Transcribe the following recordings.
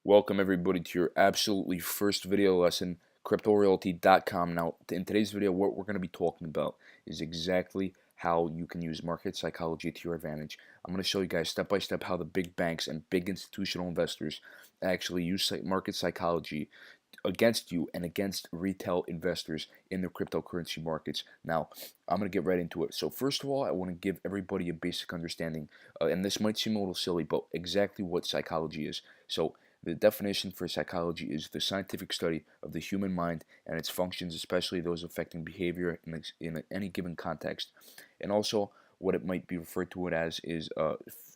Welcome everybody to your absolutely first video lesson, CryptoRealty.com. Now, in today's video, what we're going to be talking about is exactly how you can use market psychology to your advantage. I'm going to show you guys step by step how the big banks and big institutional investors actually use market psychology against you and against retail investors in the cryptocurrency markets. Now, I'm going to get right into it. So first of all, I want to give everybody a basic understanding, and this might seem a little silly, but exactly what psychology is. So the definition for psychology is the scientific study of the human mind and its functions, especially those affecting behavior in any given context. And also, what it might be referred to it as is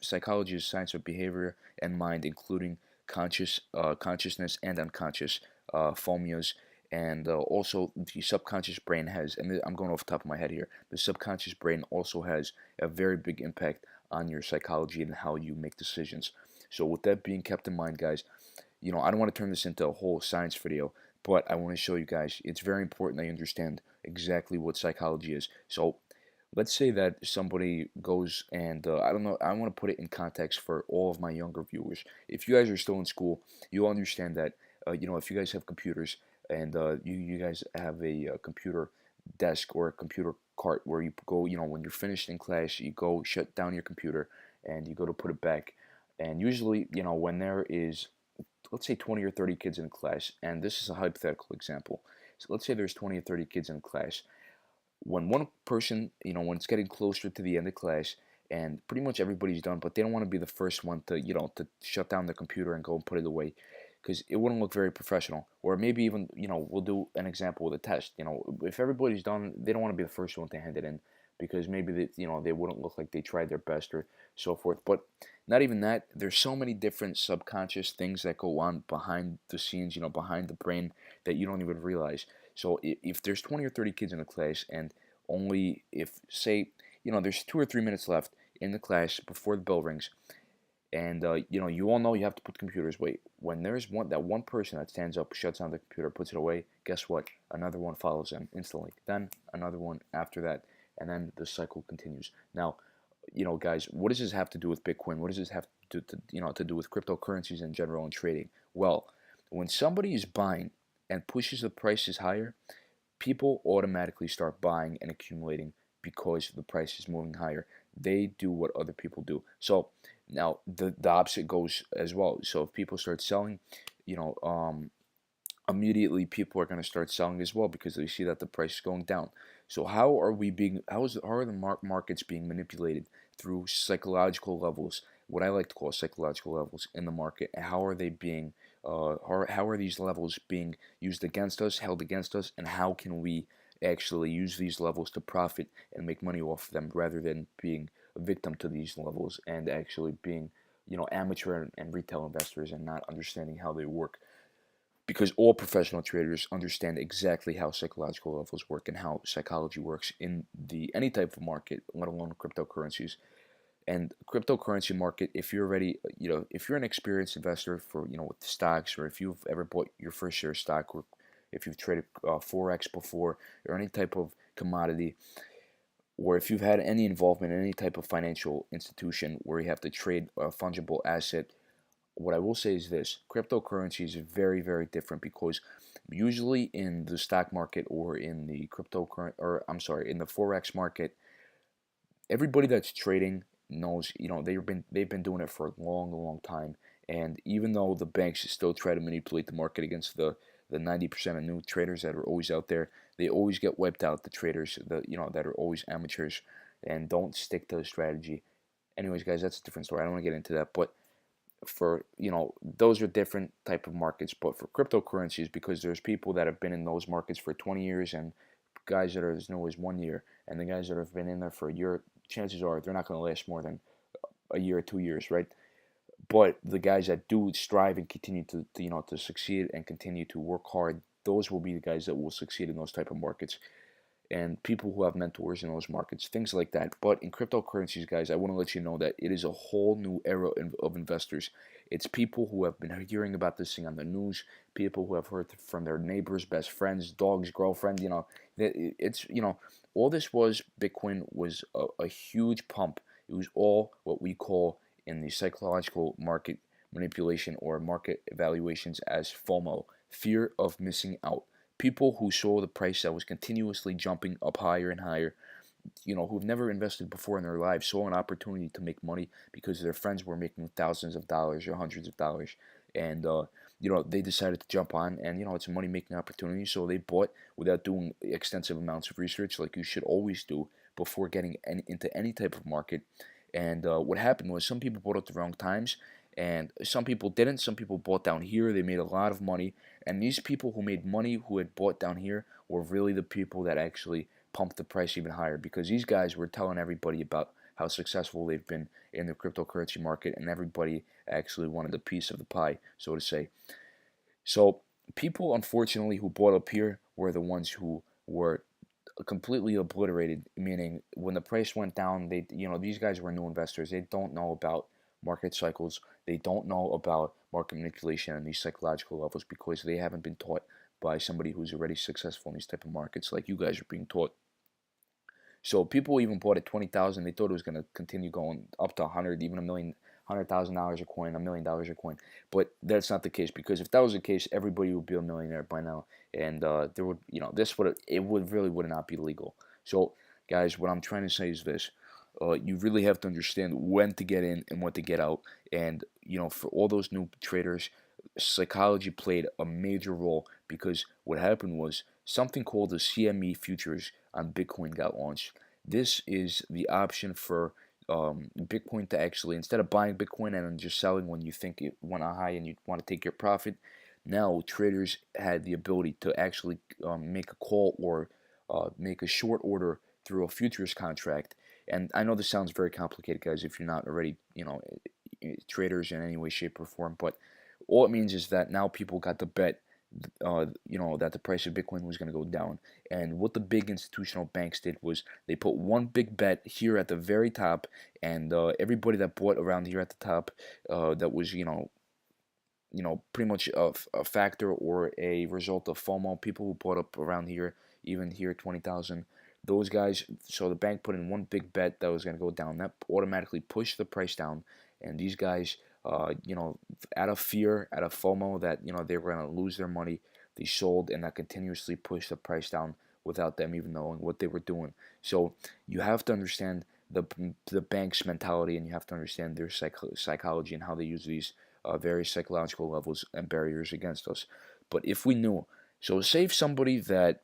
psychology is science of behavior and mind, including consciousness and unconscious phomias. And also, the subconscious brain has, and I'm going off the top of my head here, the subconscious brain also has a very big impact on your psychology and how you make decisions. So with that being kept in mind, guys, I don't want to turn this into a whole science video, but I want to show you guys it's very important that you understand exactly what psychology is. So let's say that somebody goes and I don't know, I want to put it in context for all of my younger viewers. If you guys are still in school, you'll understand that if you guys have computers and you guys have a computer desk or a computer cart where you go, when you're finished in class, you go shut down your computer and you go to put it back. And usually, when there is, let's say 20 or 30 kids in class, and this is a hypothetical example. So let's say there's 20 or 30 kids in class. When one person, when it's getting closer to the end of class and pretty much everybody's done, but they don't want to be the first one to, to shut down the computer and go and put it away because it wouldn't look very professional. Or maybe even, we'll do an example with a test. If everybody's done, they don't want to be the first one to hand it in because maybe they wouldn't look like they tried their best or so forth. But not even that. There's so many different subconscious things that go on behind the scenes, behind the brain that you don't even realize. So if there's 20 or 30 kids in a class and only if say there's 2 or 3 minutes left in the class before the bell rings, and you all know you have to put computers away. When there's one person that stands up, shuts down the computer, puts it away, guess what? Another one follows them instantly. Then another one after that, and then the cycle continues. Now, guys, what does this have to do with Bitcoin? What does this have to do with cryptocurrencies in general and trading? Well, when somebody is buying and pushes the prices higher, people automatically start buying and accumulating because the price is moving higher. They do what other people do. So now the opposite goes as well. So if people start selling, you know, immediately people are going to start selling as well because they see that the price is going down. So how are the markets being manipulated through psychological levels, what I like to call psychological levels in the market, and how are they being how are these levels being used against us, held against us, and how can we actually use these levels to profit and make money off them rather than being a victim to these levels and actually being amateur and retail investors and not understanding how they work, because all professional traders understand exactly how psychological levels work and how psychology works in the any type of market, let alone cryptocurrencies. And cryptocurrency market, if you're already, if you're an experienced investor for, with stocks, or if you've ever bought your first share of stock, or if you've traded forex before, or any type of commodity, or if you've had any involvement in any type of financial institution where you have to trade a fungible asset, what I will say is this: cryptocurrency is very, very different because usually in the stock market or in the in the forex market, everybody that's trading knows, they've been doing it for a long, long time. And even though the banks still try to manipulate the market against the 90% of new traders that are always out there, they always get wiped out. The traders, that are always amateurs and don't stick to the strategy. Anyways, guys, that's a different story. I don't want to get into that, but for those are different type of markets. But for cryptocurrencies, because there's people that have been in those markets for 20 years and guys that are as new as 1 year, and the guys that have been in there for a year, chances are they're not going to last more than a year or 2 years, right? But the guys that do strive and continue to succeed and continue to work hard, those will be the guys that will succeed in those type of markets, and people who have mentors in those markets, things like that. But in cryptocurrencies, guys, I want to let you know that it is a whole new era of investors. It's people who have been hearing about this thing on the news, people who have heard from their neighbors, best friends, dogs, girlfriend. It's all this was Bitcoin was a huge pump. It was all what we call in the psychological market manipulation or market evaluations as FOMO, fear of missing out. People who saw the price that was continuously jumping up higher and higher, who've never invested before in their lives, saw an opportunity to make money because their friends were making thousands of dollars or hundreds of dollars, and they decided to jump on, and it's a money making opportunity, so they bought without doing extensive amounts of research, like you should always do before getting into any type of market. And what happened was some people bought at the wrong times, and some people didn't. Some people bought down here. They made a lot of money, and these people who made money, who had bought down here, were really the people that actually pumped the price even higher, because these guys were telling everybody about how successful they've been in the cryptocurrency market, and everybody actually wanted a piece of the pie, so to say. So people, unfortunately, who bought up here were the ones who were completely obliterated, meaning when the price went down, these guys were new investors. They don't know about market cycles. They don't know about market manipulation and these psychological levels, because they haven't been taught by somebody who's already successful in these type of markets like you guys are being taught. So people even bought at 20,000. They thought it was going to continue going up to 100, even a million, $100,000 a coin, $1 million a coin. But that's not the case, because if that was the case, everybody would be a millionaire by now, and there would, it would really would not be legal. So, guys, what I'm trying to say is this: you really have to understand when to get in and when to get out, and for all those new traders, psychology played a major role, because what happened was something called the CME futures on Bitcoin got launched. This is the option for Bitcoin to actually, instead of buying Bitcoin and then just selling when you think it went high and you want to take your profit, now traders had the ability to actually make a call or make a short order through a futures contract. And I know this sounds very complicated, guys, if you're not already, traders in any way, shape, or form, but all it means is that now people got to bet, that the price of Bitcoin was going to go down. And what the big institutional banks did was they put one big bet here at the very top, and everybody that bought around here at the top, that was, pretty much a factor or a result of FOMO, people who bought up around here, even here, 20,000. Those guys, so the bank put in one big bet that was going to go down. That automatically pushed the price down. And these guys, out of fear, out of FOMO that, they were going to lose their money, they sold, and that continuously pushed the price down without them even knowing what they were doing. So you have to understand the bank's mentality, and you have to understand their psychology and how they use these various psychological levels and barriers against us. But if we knew, so save somebody that,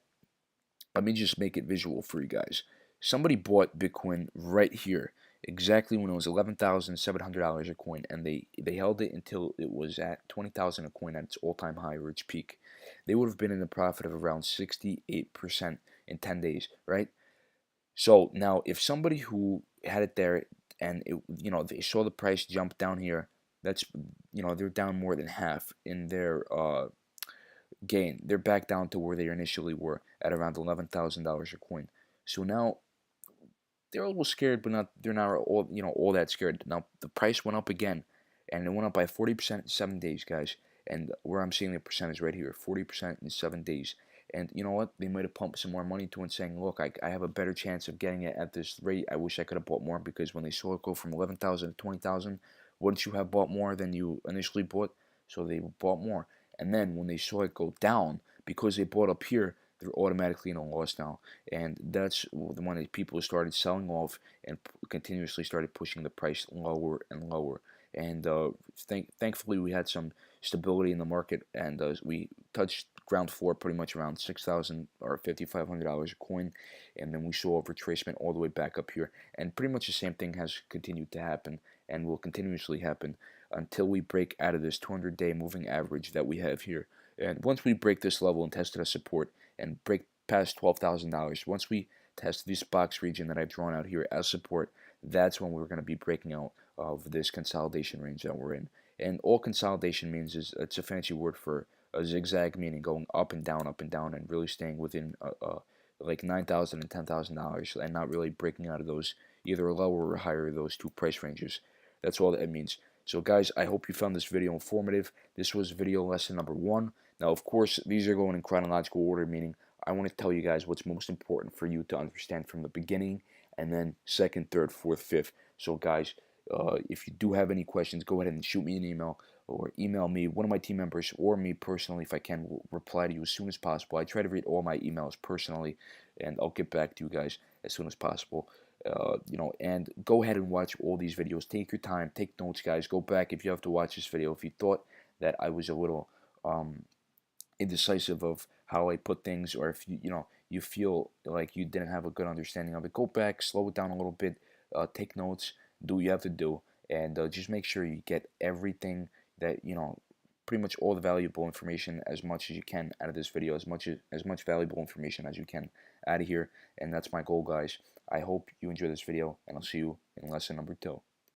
let me just make it visual for you guys. Somebody bought Bitcoin right here, exactly when it was $11,700 a coin, and they held it until it was at 20,000 a coin at its all-time high or its peak. They would have been in a profit of around 68% in 10 days, right? So now, if somebody who had it there and they saw the price jump down here, that's they're down more than half in their gain. They're back down to where they initially were at around $11,000 a coin. So now they're a little scared, but they're not all that scared. Now the price went up again, and it went up by 40% in 7 days, guys. And where I'm seeing the percentage right here, 40% in 7 days. And you know what? They might have pumped some more money to it, saying, look, I have a better chance of getting it at this rate. I wish I could have bought more, because when they saw it go from 11,000 to 20,000, wouldn't you have bought more than you initially bought? So they bought more. And then when they saw it go down, because they bought up here, they're automatically in a loss now. And that's when people started selling off and continuously started pushing the price lower and lower. And thankfully, we had some stability in the market, and we touched ground floor pretty much around $6,000 or $5,500 a coin, and then we saw a retracement all the way back up here. And pretty much the same thing has continued to happen and will continuously happen until we break out of this 200-day moving average that we have here. And once we break this level and test it as support and break past $12,000, once we test this box region that I've drawn out here as support, that's when we're going to be breaking out of this consolidation range that we're in. And all consolidation means is, it's a fancy word for a zigzag, meaning going up and down, and really staying within like $9,000 and $10,000, and not really breaking out of those either lower or higher those two price ranges. That's all that it means. So guys, I hope you found this video informative. This was video lesson number 1. Now, of course, these are going in chronological order, meaning I want to tell you guys what's most important for you to understand from the beginning, and then second, third, fourth, fifth. So guys, if you do have any questions, go ahead and shoot me an email. or email me, one of my team members, or me personally if I can. Will reply to you as soon as possible. I try to read all my emails personally, and I'll get back to you guys as soon as possible. And go ahead and watch all these videos. Take your time, take notes, guys. Go back if you have to watch this video. If you thought that I was a little indecisive of how I put things, or if you feel like you didn't have a good understanding of it, go back, slow it down a little bit, take notes, do what you have to do, and just make sure you get everything that pretty much all the valuable information as much as you can out of this video, as much valuable information as you can out of here, and that's my goal, guys. I hope you enjoy this video, and I'll see you in lesson number 2.